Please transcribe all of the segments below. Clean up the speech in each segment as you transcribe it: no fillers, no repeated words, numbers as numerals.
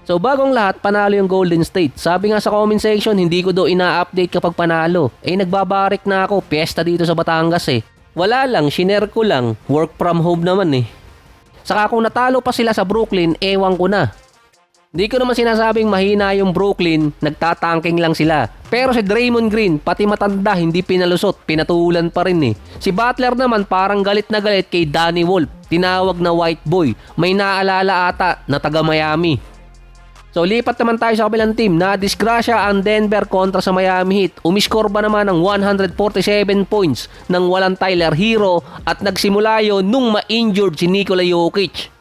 So bagong lahat, panalo yung Golden State. Sabi nga sa comment section, hindi ko daw ina-update kapag panalo. Nagbabarik na ako, piyesta dito sa Batangas eh. Wala lang, shinare ko lang, work from home naman eh. Saka kung natalo pa sila sa Brooklyn, ewan ko na. Hindi ko naman sinasabing mahina yung Brooklyn, nagtatangking lang sila. Pero si Draymond Green, pati matanda, hindi pinalusot, pinatulan pa rin eh. Si Butler naman parang galit na galit kay Danny Wolf, tinawag na white boy. May naalala ata na taga Miami. So lipat naman tayo sa kabilang team. Na-disgrasya ang Denver kontra sa Miami Heat. Umiskor ba naman ng 147 points nang walang Tyler Hero at nagsimula yun nung ma-injured si Nikola Jokic.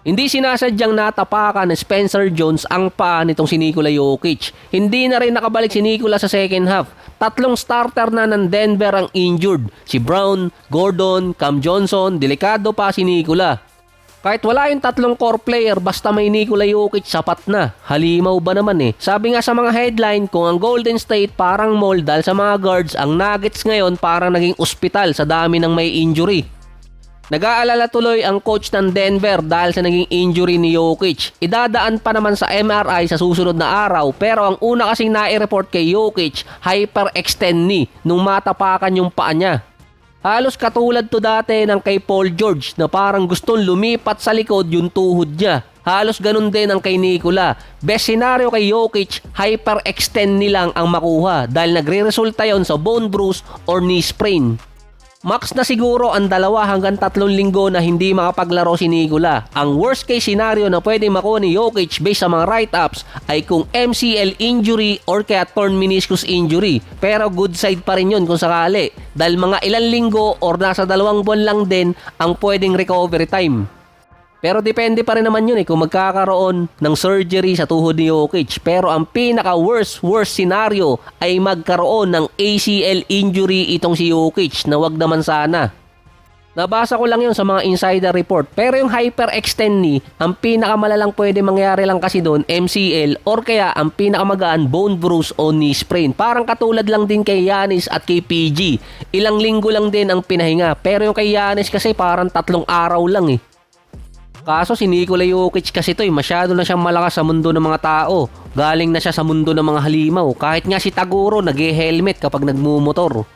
Hindi sinasadyang natapakan ni Spencer Jones ang paa nitong si Nikola Jokic. Hindi na rin nakabalik si Nikola sa second half. 3 starter na ng Denver ang injured. Si Brown, Gordon, Cam Johnson, delikado pa si Nikola. Kahit wala yung 3 core player, basta may Nikola Jokic, sapat na. Halimaw ba naman eh. Sabi nga sa mga headline, kung ang Golden State parang mall dahil sa mga guards, ang Nuggets ngayon parang naging ospital sa dami ng may injury. Nag-aalala tuloy ang coach ng Denver dahil sa naging injury ni Jokic. Idadaan pa naman sa MRI sa susunod na araw, pero ang una kasing nai-report kay Jokic, hyperextend knee nung matapakan yung paa niya. Halos katulad to dati ng kay Paul George na parang gustong lumipat sa likod yung tuhod niya. Halos ganun din ang kay Nikola. Best scenario kay Jokic, hyperextend nilang ang makuha dahil nagre-resulta yon sa bone bruise or knee sprain. Max na siguro ang 2 hanggang 3 linggo na hindi makapaglaro si Nikola. Ang worst case scenario na pwede makuha ni Jokic based sa mga write-ups ay kung MCL injury or kaya torn meniscus injury. Pero good side pa rin yun kung sakali. Dahil mga ilang linggo or nasa 2 buwan lang din ang pwedeng recovery time. Pero depende pa rin naman yun kung magkakaroon ng surgery sa tuhod ni Jokic. Pero ang pinaka-worst scenario ay magkaroon ng ACL injury itong si Jokic na wag naman sana. Nabasa ko lang yun sa mga insider report. Pero yung hyperextend knee, ang pinakamalalang pwede mangyari lang kasi doon, MCL or kaya ang pinakamagaan bone bruise o knee sprain. Parang katulad lang din kay Giannis at kay PG. Ilang linggo lang din ang pinahinga. Pero yung kay Giannis kasi parang 3 araw lang eh. Kaso si Nikola Jokic kasi masyado na siyang malakas sa mundo ng mga tao. Galing na siya sa mundo ng mga halimaw. Kahit nga si Taguro nag-helmet kapag nagmumotor.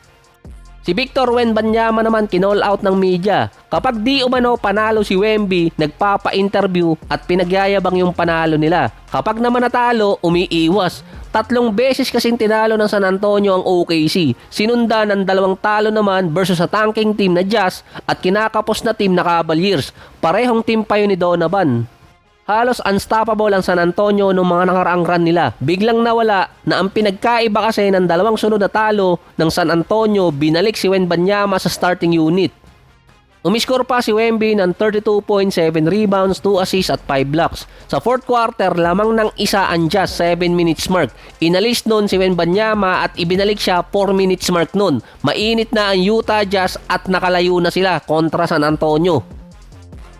Si Victor Wembanyama naman kinall out ng media. Kapag di umano panalo si Wemby, nagpapa-interview at pinagyayabang yung panalo nila. Kapag naman natalo, umiiwas. 3 beses kasing tinalo ng San Antonio ang OKC. Sinundan ng 2 talo naman versus sa tanking team na Jazz at kinakapos na team na Cavaliers. Parehong team pa yun ni Donovan. Halos unstoppable ang San Antonio noong mga nakaraang run nila. Biglang nawala na ang pinagkaiba kasi ng 2 sunod na talo ng San Antonio, binalik si Wembanyama sa starting unit. Umiskor pa si Wemby ng 32.7 rebounds, 2 assists at 5 blocks. Sa 4th quarter, lamang ng isa ang Jazz 7 minutes mark. Inalis nun si Wembanyama at ibinalik siya 4 minutes mark nun. Mainit na ang Utah Jazz at nakalayo na sila kontra San Antonio.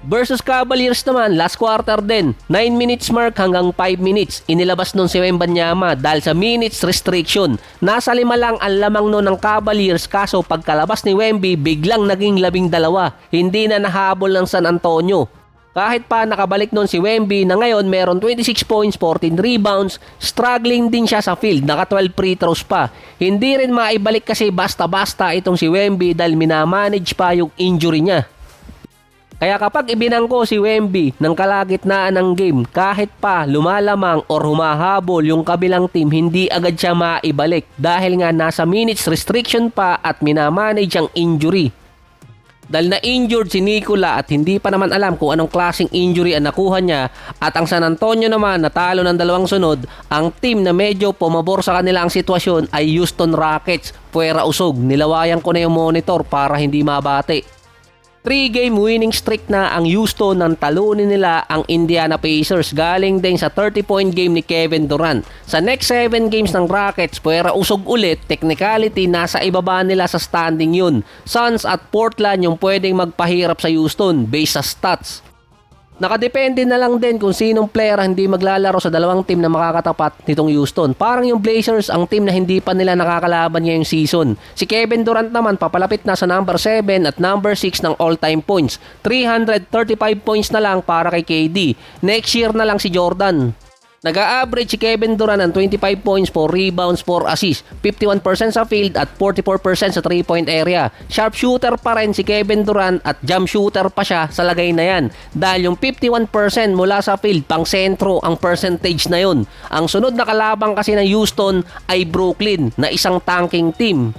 Versus Cavaliers naman, last quarter din, 9 minutes mark hanggang 5 minutes. Inilabas nun si Wembanyama dahil sa minutes restriction. Nasa 5 lang ang lamang nun ng Cavaliers kaso pagkalabas ni Wemby, biglang naging 12. Hindi na nahabol ng San Antonio. Kahit pa nakabalik nun si Wemby na ngayon meron 26 points, 14 rebounds, struggling din siya sa field, naka 12 free throws pa. Hindi rin maibalik kasi basta-basta itong si Wemby dahil minamanage pa yung injury niya. Kaya kapag ibinangko si Wemby ng kalagitnaan ng game, kahit pa lumalamang or humahabol yung kabilang team, hindi agad siya maibalik dahil nga nasa minutes restriction pa at minamanage ang injury. Dahil na-injured si Nikola at hindi pa naman alam kung anong klaseng injury ang nakuha niya at ang San Antonio naman natalo ng 2 sunod, ang team na medyo pumabor sa kanila ang sitwasyon ay Houston Rockets. Puwera usog, nilawayan ko na yung monitor para hindi mabati. 3-game winning streak na ang Houston nang talunin nila ang Indiana Pacers galing din sa 30-point game ni Kevin Durant. Sa next 7 games ng Rockets, puwera usog ulit, technicality nasa ibaba nila sa standing yun. Suns at Portland yung pwedeng magpahirap sa Houston based sa stats. Nakadepende na lang din kung sinong player hindi maglalaro sa 2 team na makakatapat nitong Houston. Parang yung Blazers ang team na hindi pa nila nakakalaban ngayong season. Si Kevin Durant naman papalapit na sa number 7 at number 6 ng all-time points. 335 points na lang para kay KD. Next year na lang si Jordan. Nag-a-average si Kevin Durant ng 25 points, 4 rebounds, 4 assists, 51% sa field at 44% sa 3-point area. Sharp shooter pa rin si Kevin Durant at jump shooter pa siya sa lagay na yan. Dahil yung 51% mula sa field, pang sentro ang percentage na yun. Ang sunod na kalaban kasi ng Houston ay Brooklyn na isang tanking team.